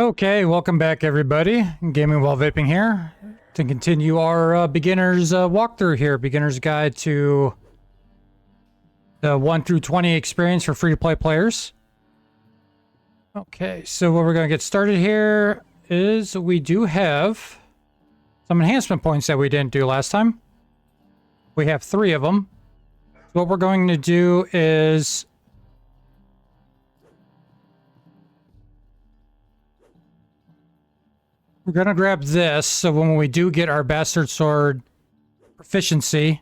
Okay, welcome back everybody. Gaming while vaping here to continue our beginner's walkthrough here. Beginner's guide to the 1 through 20 experience for free-to-play players. Okay, so what we're going to get started here is we do have some enhancement points that we didn't do last time. We have 3 of them. So what we're going to do is we're going to grab this, so when we do get our Bastard Sword proficiency,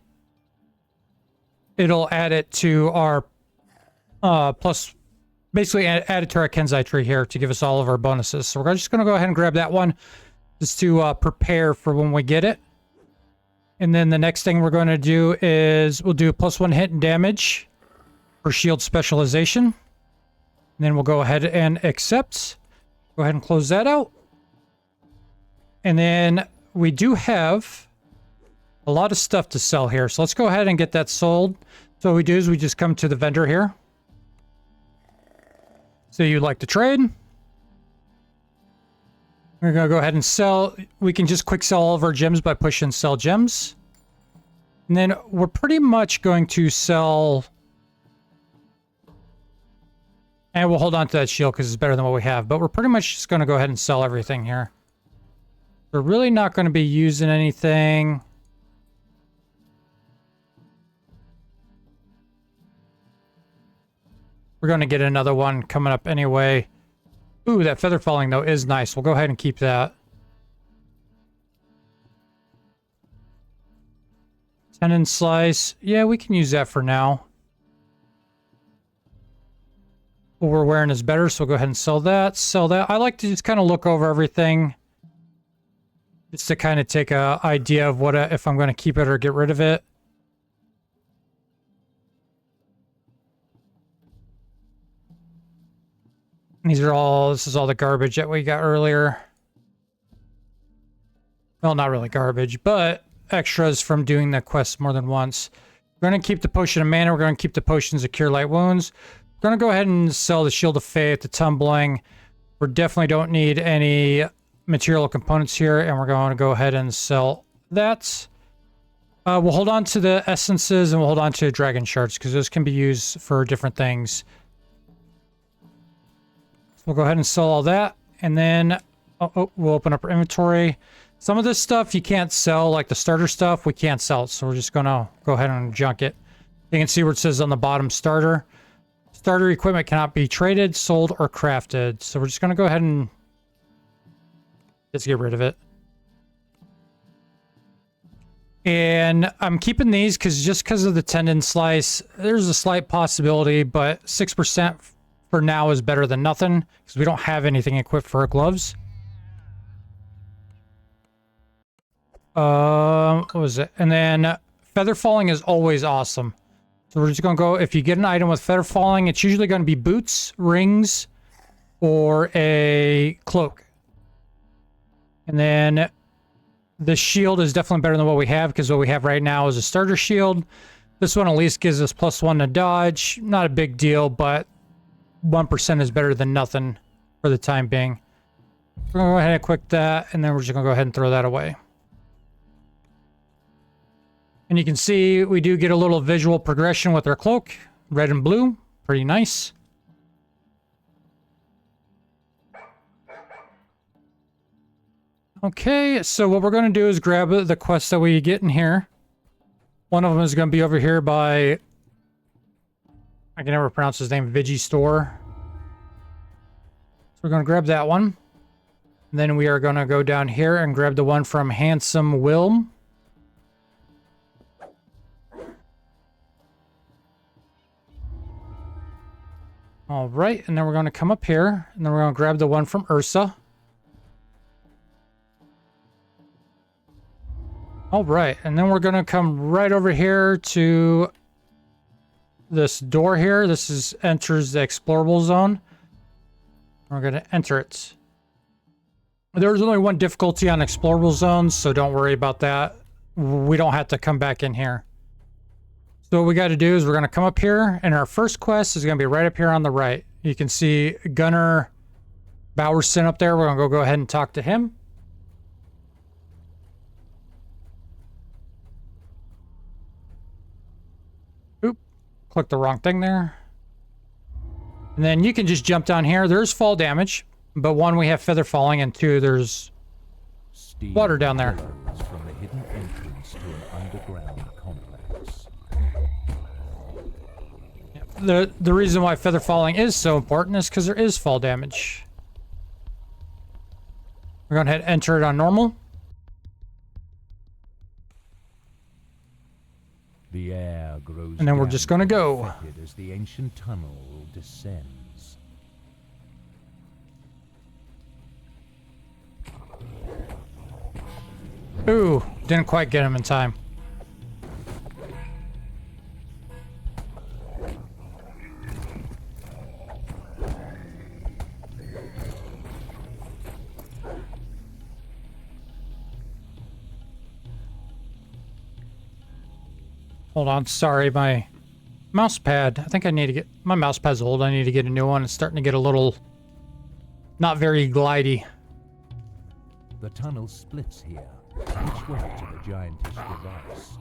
it'll add it to our plus, basically add it to our Kenzai tree here to give us all of our bonuses. So we're just going to go ahead and grab that one just to prepare for when we get it. And then the next thing we're going to do is we'll do +1 hit and damage for shield specialization. And then we'll go ahead and accept. Go ahead and close that out. And then we do have a lot of stuff to sell here. So let's go ahead and get that sold. So what we do is we just come to the vendor here. So you'd like to trade. We're going to go ahead and sell. We can just quick sell all of our gems by pushing sell gems. And then we're pretty much going to sell. And we'll hold on to that shield because it's better than what we have. But we're pretty much just going to go ahead and sell everything here. We're really not going to be using anything. We're going to get another one coming up anyway. Ooh, that feather falling, though, is nice. We'll go ahead and keep that. Tendon slice. Yeah, we can use that for now. What we're wearing is better, so we'll go ahead and sell that. Sell that. I like to just kind of look over everything, just to kind of take an idea of what if I'm going to keep it or get rid of it. This is all the garbage that we got earlier. Well, not really garbage, but extras from doing the quest more than once. We're going to keep the potion of mana. We're going to keep the potions of cure light wounds. We're going to go ahead and sell the shield of faith, the tumbling. We definitely don't need any material components here, and we're going to go ahead and sell that. We'll hold on to the essences and we'll hold on to dragon shards because those can be used for different things. So we'll go ahead and sell all that, and then we'll open up our inventory. Some of this stuff you can't sell, like the starter stuff, we can't sell, so we're just going to go ahead and junk it. You can see where it says on the bottom starter. Starter equipment cannot be traded, sold, or crafted. So we're just going to go ahead and just get rid of it. And I'm keeping these because of the tendon slice. There's a slight possibility, but 6% for now is better than nothing because we don't have anything equipped for our gloves. What was it? And then feather falling is always awesome. So we're just going to go, if you get an item with feather falling, it's usually going to be boots, rings, or a cloak. And then the shield is definitely better than what we have because what we have right now is a starter shield. This one at least gives us +1 to dodge. Not a big deal, but 1% is better than nothing for the time being. We're going to go ahead and equip that, and then we're just going to go ahead and throw that away. And you can see we do get a little visual progression with our cloak. Red and blue. Pretty nice. Okay, so what we're going to do is grab the quests that we get in here. One of them is going to be over here by, I can never pronounce his name, Vigi Store. So we're going to grab that one. And then we are going to go down here and grab the one from Handsome Wilm. All right, and then we're going to come up here, and then we're going to grab the one from Ursa. All right, and then we're going to come right over here to this door here. This enters the explorable zone. We're going to enter it. There's only one difficulty on explorable zones, so don't worry about that. We don't have to come back in here. So what we got to do is we're going to come up here, and our first quest is going to be right up here on the right. You can see Gunner Bowerson up there. We're gonna go ahead and talk to him. Oop, click the wrong thing there. And then you can just jump down here. There's fall damage, but one, we have feather falling, and two, there's water down there. From the hidden entrance to an underground complex. The reason why feather falling is so important is because there is fall damage. We're going to hit enter it on normal. The air grows And then we're just going to go. as the ancient tunnel descends. Ooh, didn't quite get him in time. Hold on, sorry, my mouse pad. I think I need to get... My mouse pad's old. I need to get a new one. It's starting to get a little... not very glidey. The tunnel splits here. Which way to the giantess device?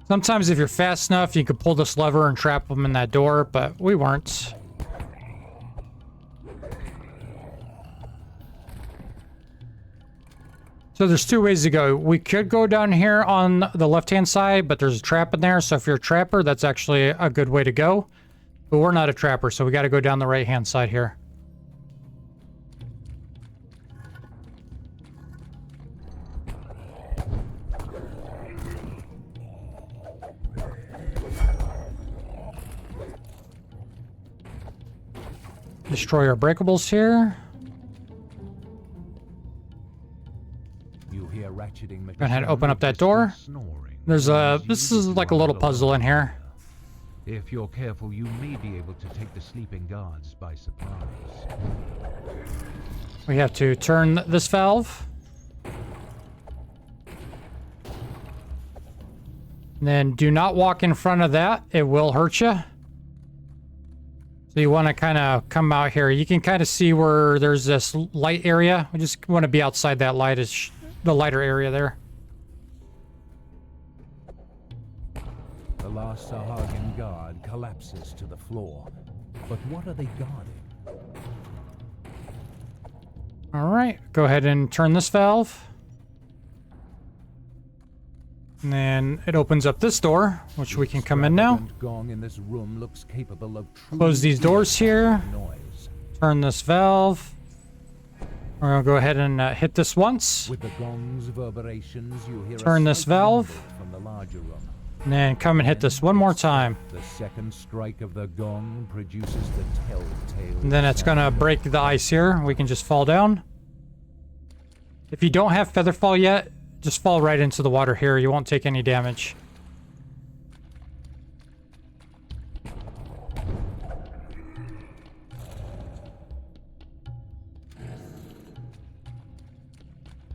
Sometimes if you're fast enough, you could pull this lever and trap them in that door, but we weren't. So there's two ways to go. We could go down here on the left-hand side, but there's a trap in there. So if you're a trapper, that's actually a good way to go. But we're not a trapper, so we got to go down the right-hand side here. Destroy our breakables here. Ratcheting Go ahead and open up that door. There's a... This is like a little puzzle in here. If you're careful, you may be able to take the sleeping guards by surprise. We have to turn this valve. And then do not walk in front of that. It will hurt you. So you want to kind of come out here. You can kind of see where there's this light area. We just want to be outside that light, the lighter area there. The last Sahuagin guard collapses to the floor. But what are they guarding? All right, go ahead and turn this valve. And then it opens up this door, which we can come in now. Gong in this room looks capable of close these doors here. Noise. Turn this valve. We're going to go ahead and hit this once. With the gong's reverberations, you hear turn this valve. From the larger room. And then come and hit this one more time. The second strike of the gong produces the telltale. And then it's going to break the ice here. We can just fall down. If you don't have feather fall yet, just fall right into the water here. You won't take any damage.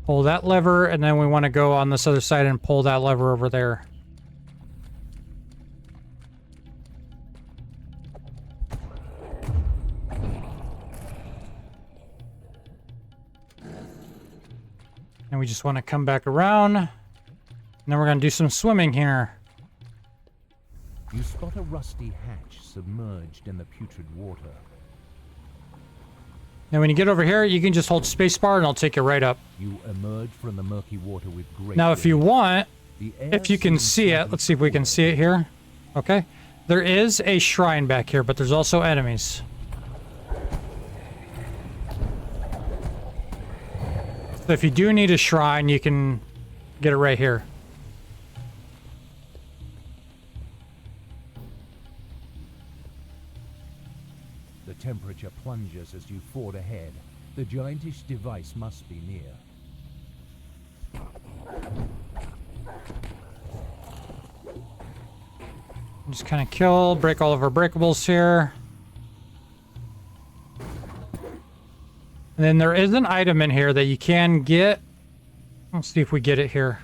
Pull that lever, and then we want to go on this other side and pull that lever over there. And we just want to come back around. And then we're going to do some swimming here. You spot a rusty hatch submerged in the putrid water. Now when you get over here, you can just hold spacebar and I'll take you right up. You emerge from the murky water with great... Now if you want, if you can see it, let's see if we can see it here. Okay. There is a shrine back here, but there's also enemies. So if you do need a shrine, you can get it right here. The temperature plunges as you ford ahead. The giantish device must be near. Just kind of kill, break all of our breakables here. And then there is an item in here that you can get. Let's see if we get it here.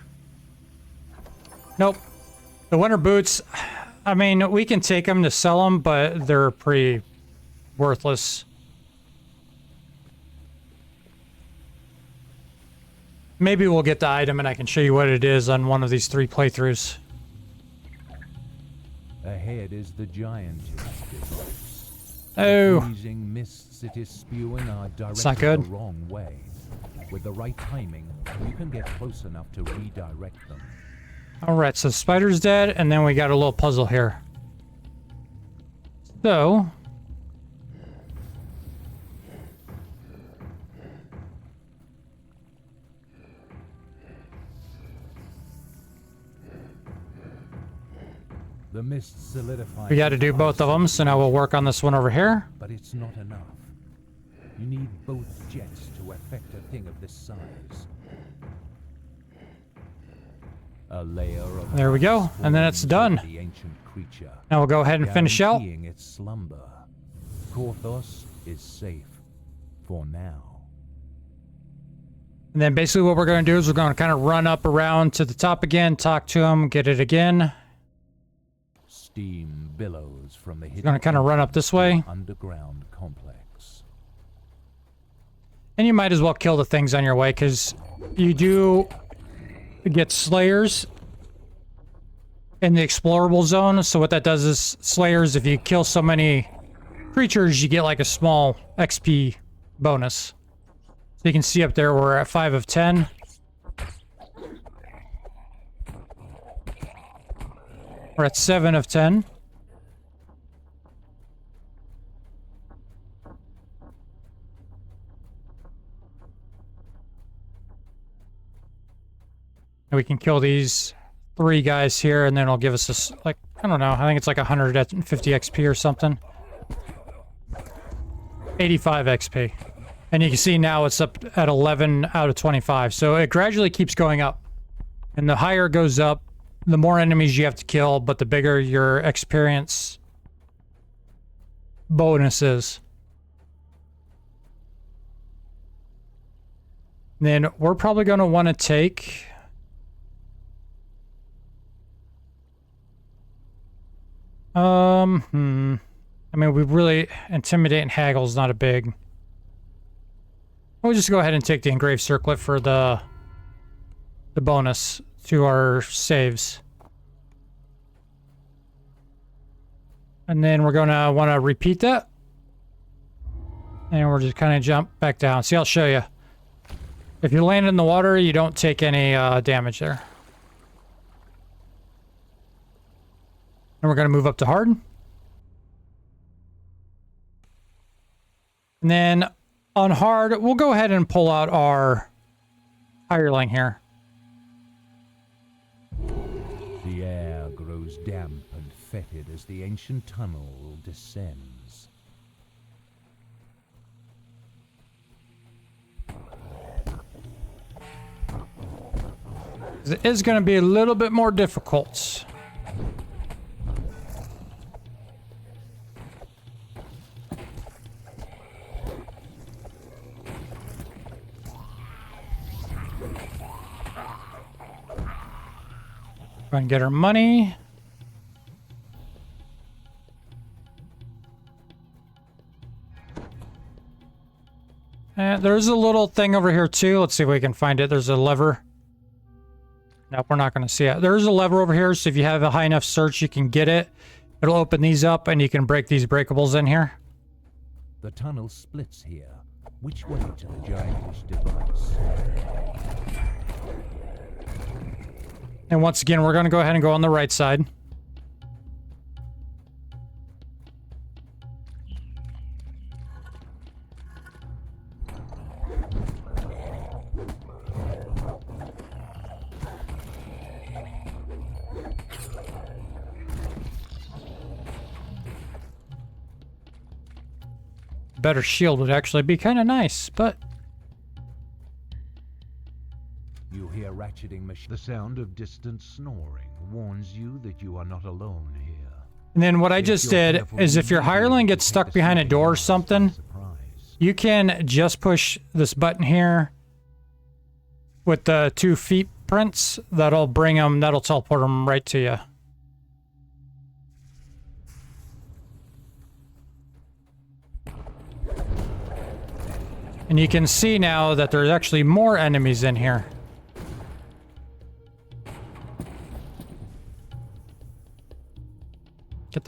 Nope. The winter boots, I mean, we can take them to sell them, but they're pretty worthless. Maybe we'll get the item and I can show you what it is on one of these 3 playthroughs. Ahead is the giantess device. Oh. The freezing mists it is spewing are It's not directed good. the wrong way. With the right timing, you can get close enough to redirect them. Alright, so spider's dead, and then we got a little puzzle here. So... The mist solidifies. we got to do both of them, so now we'll work on this one over here. But it's not enough. You need both jets to affect a thing of this size. A layer of There we go, and then it's done. the ancient creature, Now we'll go ahead and finish out. guaranteeing its slumber. Korthos is safe for now. And then basically what we're going to do is we're going to kind of run up around to the top again, talk to him, get it again. Steam billows from the hidden Gonna kinda run up this way. underground complex. And you might as well kill the things on your way, because you do get slayers in the explorable zone. So what that does is slayers, if you kill so many creatures, you get like a small XP bonus. So you can see up there we're at 5 of 10. We're at 7 of 10. And we can kill these 3 guys here, and then it'll give us this, like, I don't know, I think it's like 150 XP or something. 85 XP. And you can see now it's up at 11 out of 25. So it gradually keeps going up. And the higher it goes up, the more enemies you have to kill, but the bigger your experience bonus is. Then we're probably going to want to take... I mean, we really... Intimidate and haggle is not a big... We'll just go ahead and take the engraved circlet for the bonus to our saves. And then we're going to want to repeat that. And we're just kind of jump back down. See, I'll show you. If you land in the water, you don't take any damage there. And we're going to move up to hard. And then on hard, we'll go ahead and pull out our hireling here. The air grows damp and fetid as the ancient tunnel descends. It is going to be a little bit more difficult. Go and get our money. And there's a little thing over here too. Let's see if we can find it. There's a lever. Nope, we're not going to see it. There's a lever over here, so if you have a high enough search, you can get it. It'll open these up, and you can break these breakables in here. The tunnel splits here. Which way to the giant's device? And once again, we're going to go ahead and go on the right side. Better shield would actually be kind of nice, but... You hear ratcheting machine. The sound of distant snoring warns you that you are not alone here. And then what I just did is if your hireling gets stuck behind a door or something, you can just push this button here with the 2 feet prints. That'll bring them, that'll teleport them right to you. And you can see now that there's actually more enemies in here.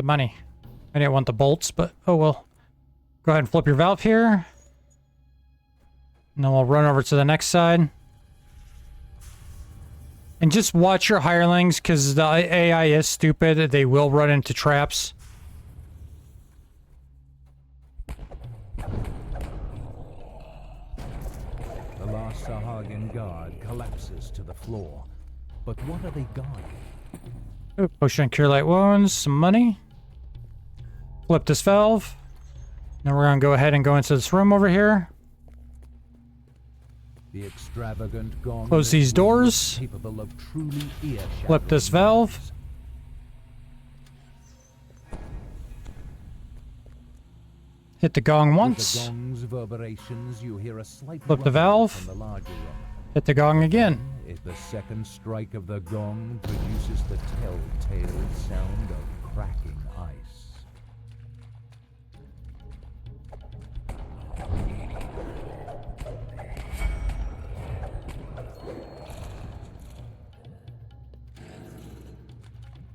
money. I didn't want the bolts, but oh well. Go ahead and flip your valve here. And then we'll run over to the next side. And just watch your hirelings, because the AI is stupid. They will run into traps. The last Sahuagin guard collapses to the floor. But what are they guarding? Ooh, potion and cure light wounds, some money. Flip this valve. Now we're going to go ahead and go into this room over here. The extravagant gong. Close these doors. Capable of truly ear-shattering Flip this valve. noise. Hit the gong With once. the gong's reverberations, you hear a slight Flip the rumble valve. from the larger room. Hit the gong again. If the second strike of the gong produces the telltale sound of cracking ice.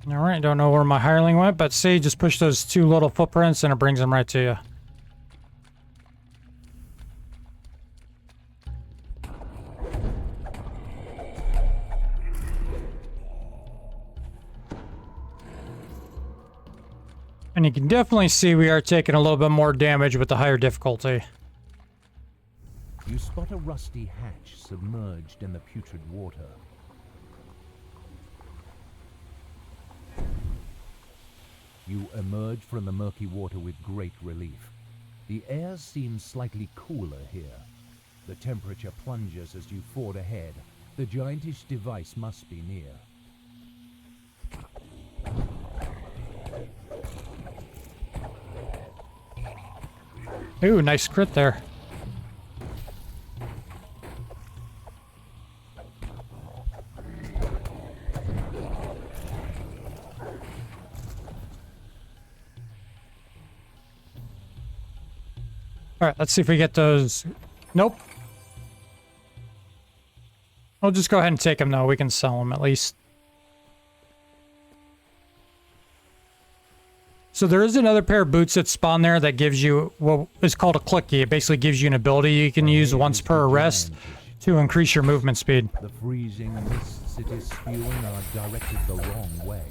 Alright, don't know where my hireling went, but see, just push those two little footprints and it brings them right to you. And you can definitely see we are taking a little bit more damage with the higher difficulty. You spot a rusty hatch submerged in the putrid water. You emerge from the murky water with great relief. The air seems slightly cooler here. The temperature plunges as you ford ahead. The giantish device must be near. Ooh, nice crit there. Alright, let's see if we get those. Nope. We'll just go ahead and take them though. We can sell them at least. So there is another pair of boots that spawn there that gives you what is called a clicky. It basically gives you an ability you can use once per arrest to increase your movement speed. The freezing mists it is spewing are directed the wrong way.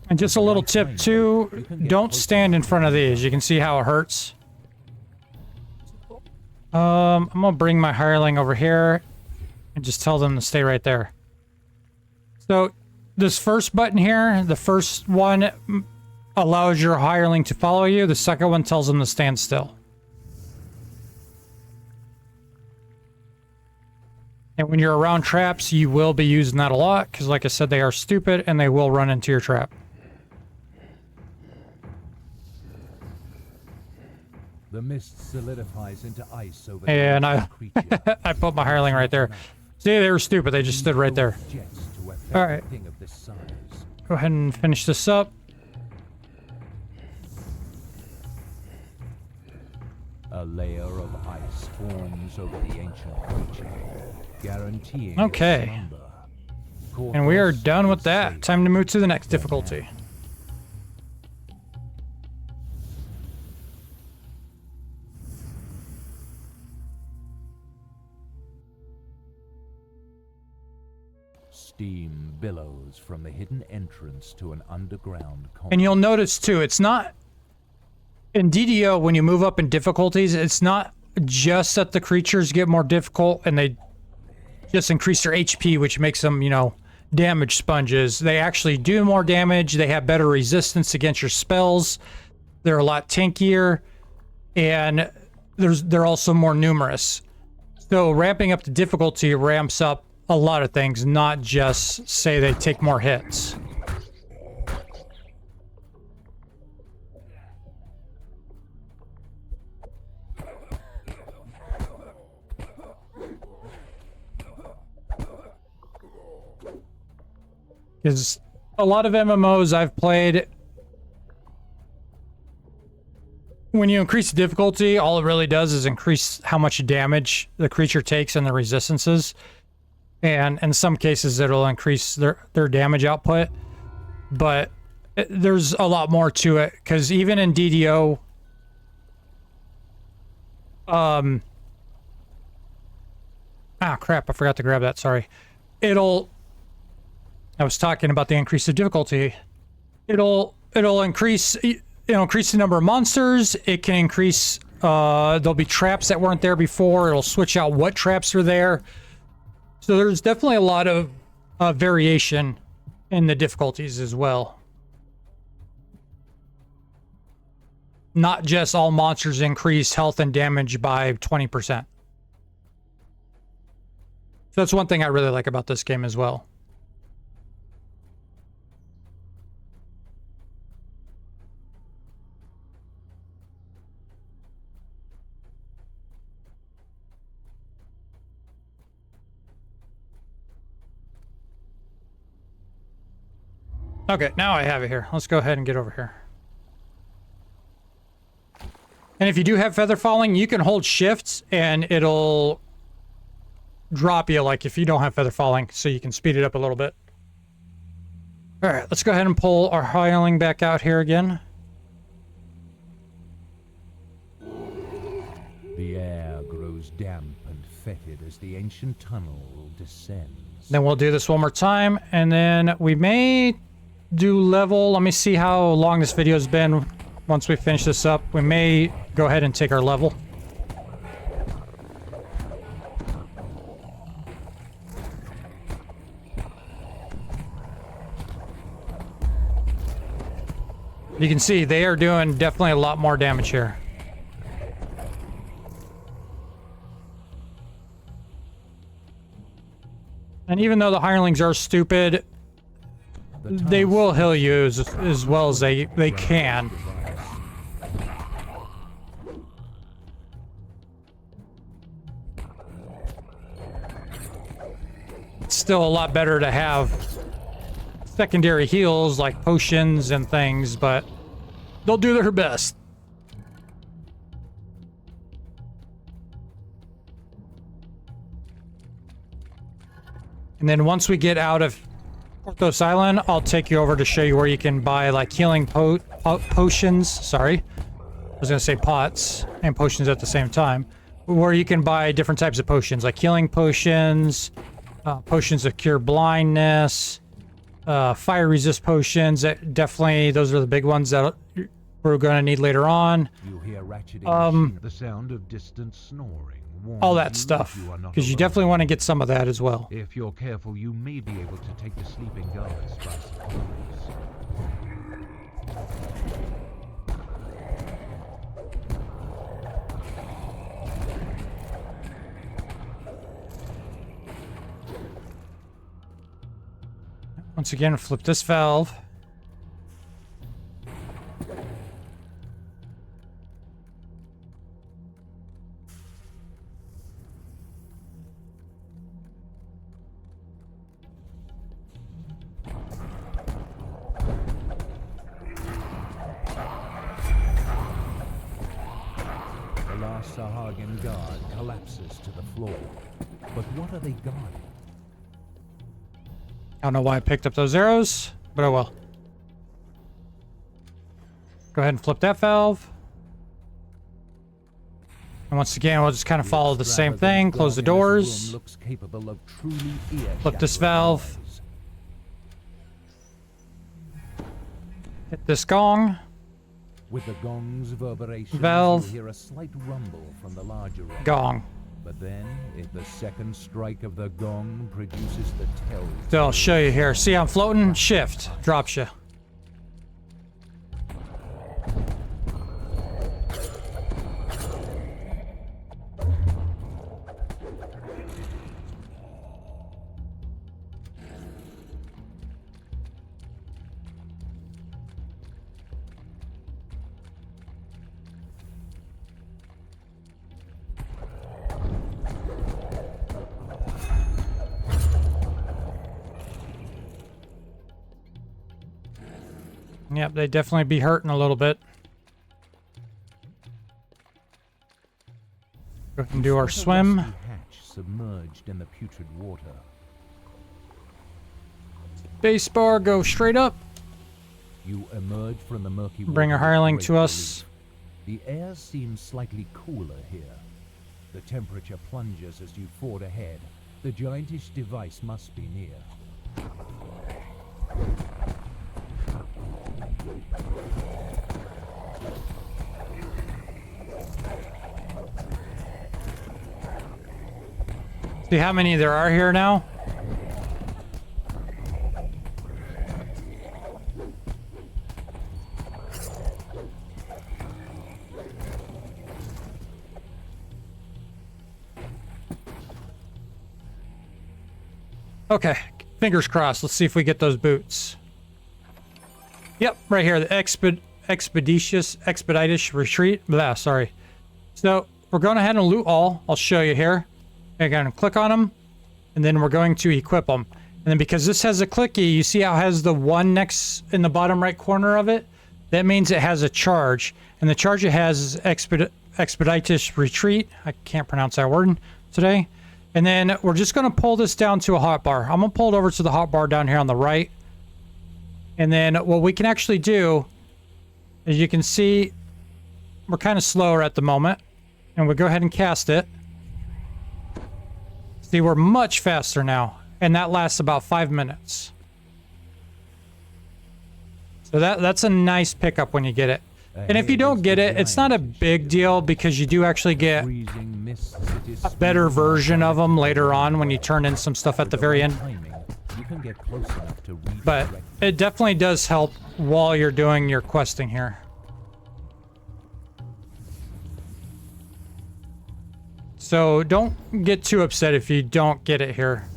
And just a little tip too, don't stand in front of these. You can see how it hurts. I'm gonna bring my hireling over here and just tell them to stay right there. So this first button here, the first one allows your hireling to follow you. The second one tells them to stand still. And when you're around traps, you will be using that a lot because, like I said, they are stupid and they will run into your trap. The mist solidifies into ice over And the creature. I put my hireling right there. See, they were stupid. They just stood right there. Jets to affect All right. a thing of this size. Go ahead and finish this up. A layer of ice forms over the ancient creature, guaranteeing its Okay. slumber. And we are Corpus done with is that. safe. Time to move to the next difficulty. Steam billows from the hidden entrance to an underground And you'll notice too, it's not in DDO when you move up in difficulties, it's not just that the creatures get more difficult and they just increase their HP, which makes them, you know, damage sponges. They actually do more damage. They have better resistance against your spells. They're a lot tankier, and they're also more numerous. So ramping up the difficulty ramps up a lot of things, not just say they take more hits. Because a lot of MMOs I've played, when you increase the difficulty, all it really does is increase how much damage the creature takes and the resistances. And in some cases, it'll increase their damage output. But There's a lot more to it, because even in DDO, crap, I forgot to grab that, sorry. I was talking about the increase of difficulty. It'll increase, increase the number of monsters. It can increase, there'll be traps that weren't there before. It'll switch out what traps are there. So there's definitely a lot of variation in the difficulties as well. Not just all monsters increase health and damage by 20%. So that's one thing I really like about this game as well. Okay, now I have it here. Let's go ahead and get over here. And if you do have feather falling, you can hold shifts and it'll drop you like if you don't have feather falling, so you can speed it up a little bit. All right, let's go ahead and pull our hireling back out here again. The air grows damp and fetid as the ancient tunnel descends. Then we'll do this one more time, and then we may do level. Let me see how long this video's been. Once we finish this up, we may go ahead and take our level. You can see they are doing definitely a lot more damage here. And even though the hirelings are stupid, they will heal you as well as they can. It's still a lot better to have secondary heals like potions and things, but they'll do their best. And then once we get out of Porthos Island, I'll take you over to show you where you can buy like healing potions. Sorry, I was gonna say pots and potions at the same time. Where you can buy different types of potions, like healing potions, potions of cure blindness, fire resist potions. Definitely, those are the big ones that we're gonna need later on. You hear ratcheting, the sound of distant snoring. All that stuff, because you definitely want to get some of that as well. If you're careful, you may be able to take the sleeping guards by surprise. Once again, flip this valve. Sahuagin guard collapses to the floor. But what are they guarding? I don't know why I picked up those arrows, but oh well. Go ahead and flip that valve. And once again, we'll just kind of follow the same thing. Close the doors. Flip this valve. Hit this gong. With the gong's reverberation, valve. you hear a slight rumble from the larger end. Gong. But then, if the second strike of the gong produces the tell. So I'll show you here. See, I'm floating. Shift drops you. Yep, they definitely be hurting a little bit. Go ahead and do our swim. Hatch submerged in the putrid water. Base bar, go straight up. You emerge from the murky water Bring our with hireling great to us. relief. The air seems slightly cooler here. The temperature plunges as you ford ahead. The giantish device must be near. See how many there are here now? Okay, fingers crossed. Let's see if we get those boots. Yep, right here, the expeditious retreat. Blah, sorry. So we're going ahead and loot all. I'll show you here. You're going to click on them, and then we're going to equip them. And then because this has a clicky, you see how it has the one next in the bottom right corner of it? That means it has a charge. And the charge it has is expeditious retreat. I can't pronounce that word today. And then we're just going to pull this down to a hotbar. I'm going to pull it over to the hotbar down here on the right. And then what we can actually do, as you can see, we're kind of slower at the moment. And we'll go ahead and cast it. See, we're much faster now. And that lasts about 5 minutes. So that's a nice pickup when you get it. And if you don't get it, it's not a big deal because you do actually get a better version of them later on when you turn in some stuff at the very end. But it definitely does help while you're doing your questing here. So don't get too upset if you don't get it here.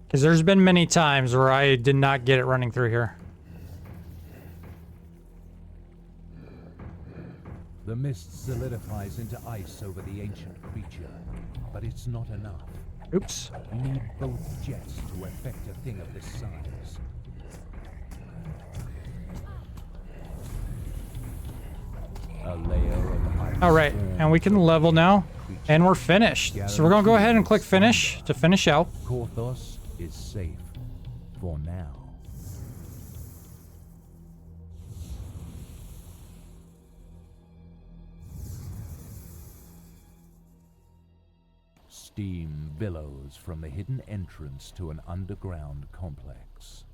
Because there's been many times where I did not get it running through here. The mist solidifies into ice over the ancient creature, but it's not enough. Oops. You need both jets to affect a thing of this size. A layer of ice. All right, and we can level now, and we're finished. So we're gonna go ahead and click finish to finish out. Korthos is safe for now. Steam billows from the hidden entrance to an underground complex.